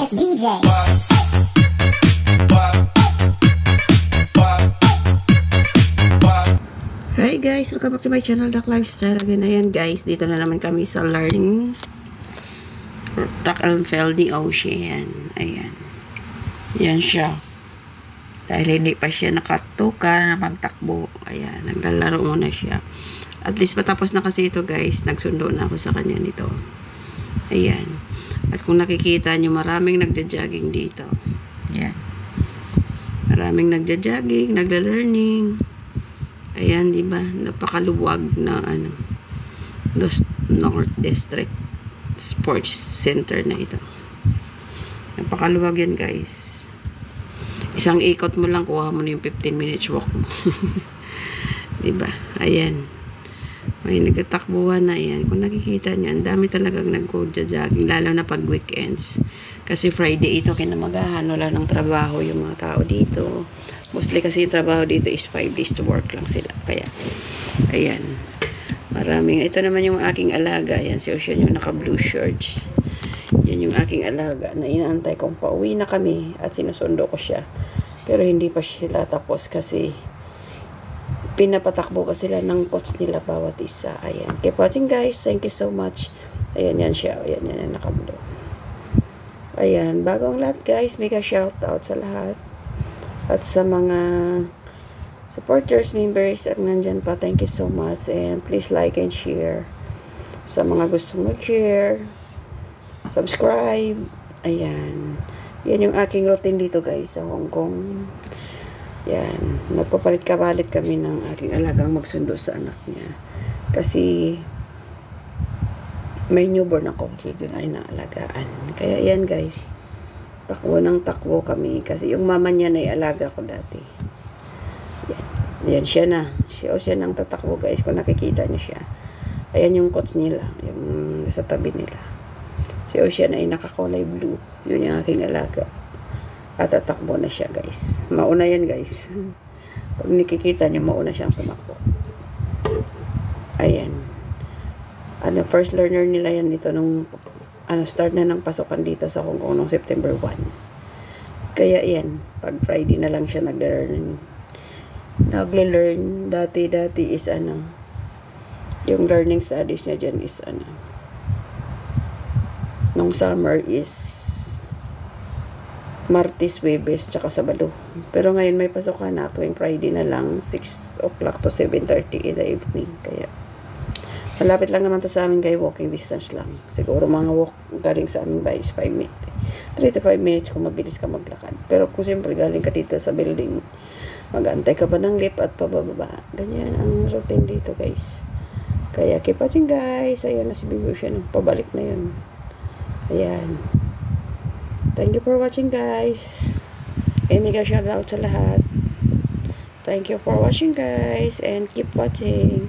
It's DJ. Hi guys, welcome back to my channel, Duck Lifestyle. Again, ayan guys, dito na naman kami sa learning track and field ni Ocean. Ayan. Yan siya. Dahil hindi pa siya nakatuka na magtakbo. Ayan, naglalaro muna siya. At least patapos na kasi ito guys. Nagsundo na ako sa kanya nito. Ayan. At kung nakikita nyo, maraming nagja-jogging dito. Ayan. Maraming nagja-jogging, nagla-learning. Ayan, di ba? Napakaluwag na North District Sports Center na ito. Napakaluwag yan, guys. Isang ikot mo lang, kuha mo na yung 15 minutes walk mo. Di ba? Ayan. May nagtatakbuhan na yan. Kung nakikita niyo, ang dami talagang nag-jogging, lalo na pag weekends. Kasi Friday ito, kinamagahan, wala ng trabaho yung mga tao dito. Mostly kasi yung trabaho dito is 5 days to work lang sila. Kaya, ayan. Maraming, ito naman yung aking alaga. Ayan, si Ocean yung naka-blue shirts. Yan yung aking alaga na inaantay kong pauwi na kami at sinusundo ko siya. Pero hindi pa sila tapos kasi pinapatakbo pa sila ng coach nila bawat isa. Ayan. Keep watching guys. Thank you so much. Ayan, yan siya. Ayan, yan naka-blue. Ayan. Bago ang lahat guys, mega shout out sa lahat. At sa mga supporters, members, at nandyan pa, thank you so much. And please like and share. Sa mga gustong mag-share, subscribe. Ayan. Yan yung aking routine dito guys sa Hong Kong. Yan. Nagpapalit-kapalit kami ng aking alagang magsundo sa anak niya. Kasi may newborn ako. Doon ay naalagaan. Kaya yan guys. Takbo ng takbo kami. Kasi yung mama niya na alaga ko dati. Yan. Yan siya na. Siya nang tatakbo guys. Kung nakikita niyo siya. Ayan yung coach nila. Yung sa tabi nila. Si Ocean ay nakakulay blue. Yun yung aking alaga. At tatakbo na siya guys. Mauna yan guys. Pag nakikita niyo, mauna siyang tumakbo. Ayan. First learner nila yan dito nung start na ng pasukan dito sa Hong Kong noong September 1. Kaya yan, pag Friday na lang siya naglearn. Dati is yung learning studies niya dyan is nung summer is Martes, Webes, tsaka Sabado. Pero ngayon may pasukan na tuwing Friday na lang, 6 o'clock to 7:30 in the evening. Kaya malapit lang naman to sa amin kay walking distance lang. Siguro mga walk galing sa amin by is 5 minutes. 3 to 5 minutes kung mabilis ka maglakad. Pero kung siyempre galing ka dito sa building, mag-antay ka pa ng lift at pababa. Ganyan ang routine dito guys. Kaya keep watching guys. Ayan na si Bibo siya. Pabalik na yun. Ayan. Thank you for watching guys. And mega shout out sa lahat. Thank you for watching guys. And keep watching.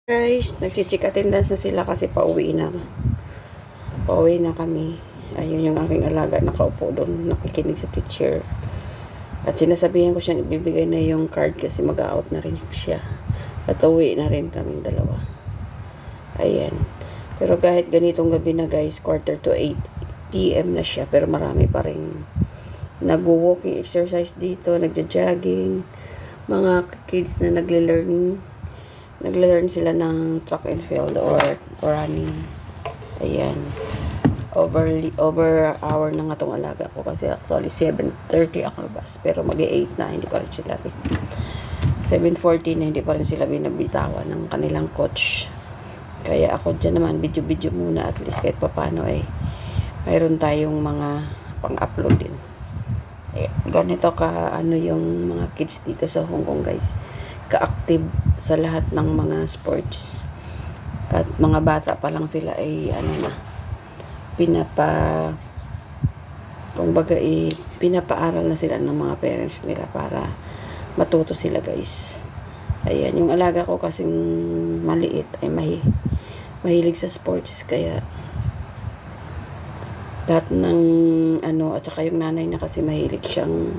Guys, nagchichik attendance na sila kasi pauwi na. Pauwi na kami. Ayun yung aking alaga, nakaupo doon, nakikinig sa teacher. At sinasabihan ko siyang ibibigay na yung card kasi mag-out na rin siya. At uwi na rin kaming dalawa. Ayan. Pero kahit ganitong gabi na guys, 7:45 PM na siya, pero marami pa rin nag-walking exercise dito, nagja-jogging, mga kids na nagle-learn sila ng track and field or running. Ayan. Over hour na nga itong alaga ko kasi actually 7:30 ang labas, pero mag-8 na, hindi pa rin sila 7:40 na, hindi pa rin sila binabitawan ng kanilang coach. Kaya ako dyan naman, video muna, at least kahit papano ay mayroon tayong mga pang-upload din. Ganito ka yung mga kids dito sa Hong Kong guys, ka-active sa lahat ng mga sports, at mga bata pa lang sila ay pinapaaral na sila ng mga parents nila para matuto sila guys. Ayan, yung alaga ko kasing maliit ay mahilig sa sports, kaya lahat ng at saka yung nanay na kasi mahilig siyang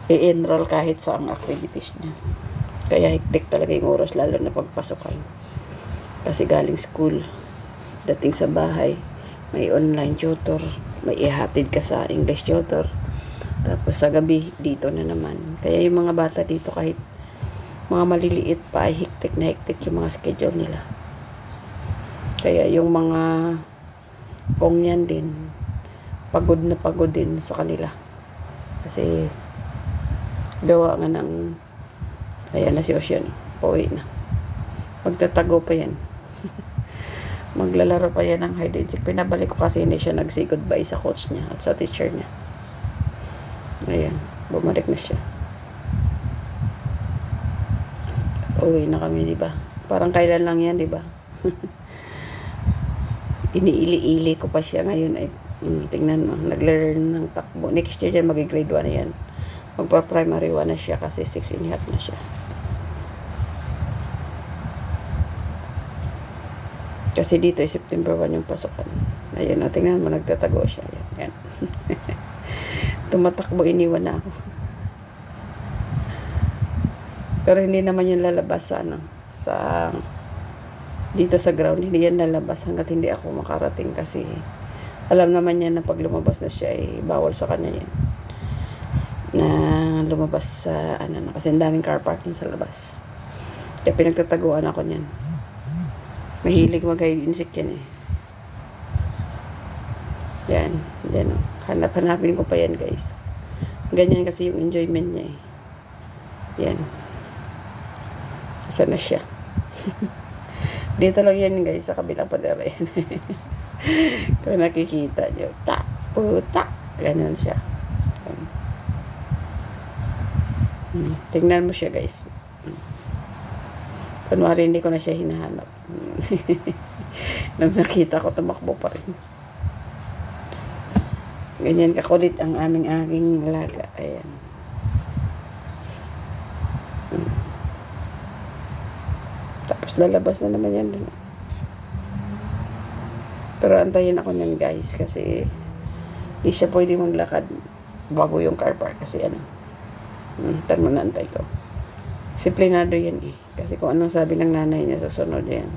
i-enroll kahit sa ang activities niya. Kaya hektik talaga yung oras, lalo na pagpasukan. Kasi galing school, dating sa bahay, may online tutor, may ihatid ka sa English tutor, tapos sa gabi dito na naman. Kaya yung mga bata dito, kahit mga maliliit pa, ay hektik na hektik yung mga schedule nila. Kaya yung mga kongyan din, pagod na pagod din sa kanila. Kasi gawa nga ng ayan na si Ocean, pauwi na. Magtatago pa yan. Maglalaro pa yan ng hide and seek. Pinabalik ko kasi hindi siya nag-say goodbye sa coach niya at sa teacher niya. Ayan, bumalik na siya. Uwi na kami, di ba? Parang kailan lang yan, di ba? Iniili-ili ko pa siya ngayon ay tingnan mo, nag-learn ng takbo. Next year yan, mag-grade 1 na yan. Magpa-primary 1 na siya kasi 6 and a half na siya. Kasi dito ay September 1 yung pasukan. Ayun, tingnan mo, nagtatago siya. Yan. Tumatakbo, iniwan na ako. Pero hindi naman yan lalabas sa dito sa ground. Hindi yan lalabas hanggat hindi ako makarating, kasi alam naman niya na pag lumabas na siya ay bawal sa kanya yan na lumabas sa kasi ang daming car parking sa labas. Kaya pinagtataguan ako niyan. Mahilig mag-hide and seek yan eh. Yan. Yan o. Hanapin ko pa yan guys. Ganyan kasi yung enjoyment niya eh. Yan. Asa na siya. Dito lang yan guys, sa kabilang padera yan. Kung nakikita nyo, puta. Ganyan siya. Tingnan mo siya guys. Kunwari hindi ko na siya hinahanap. Nang nakita ko, tumakbo pa rin. Ganyan kakulit ang aking alaga. Ayan. Tapos lalabas na naman yan dun. Pero antayin ako niyan guys, kasi di siya pwede maglakad bago yung car park, kasi tan mo na, antay ko. Disiplinado yan eh. Kasi kung anong sabi ng nanay niya, susunod yan.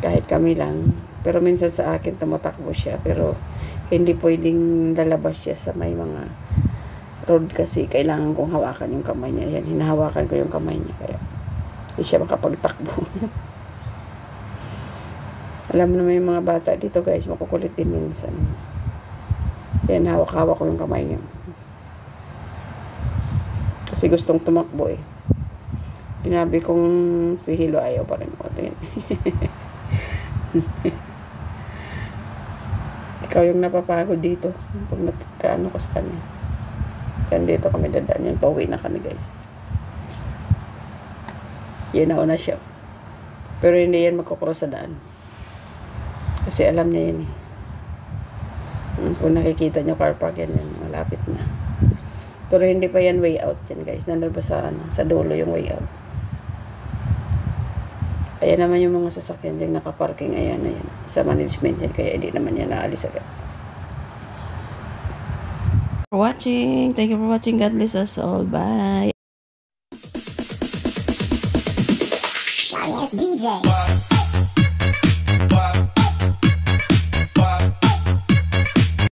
Kahit kami lang. Pero minsan sa akin tumatakbo siya. Pero hindi pwedeng lalabas siya sa may mga road, kasi kailangan kong hawakan yung kamay niya. Yan, hinahawakan ko yung kamay niya. Kaya hindi siya makapagtakbo. Alam mo naman yung mga bata dito guys, makukulit din minsan. Yan, hawak-hawak ko yung kamay niya. Kasi gustong tumakbo eh. Pinabi kong si Hilo ayaw pa rin. O, tingin. Ikaw yung napapagod dito pag nagkaano ka sa kanya. Kaya dito kami dadaan yan. Pauwi na kami guys. Yan na siya. Pero hindi yan magkukross sa daan. Kasi alam niya yan eh. Kung nakikita nyo car park yan, malapit na. Pero hindi pa yan way out yan guys. Nandun pa sa dulo yung way out. Ayan naman yung mga sasakyan dyan nakaparking. Ayan, ayan. Sa management dyan. Kaya hindi naman yan naalis agad. For watching. Thank you for watching. God bless us all. Bye. Yes, DJ.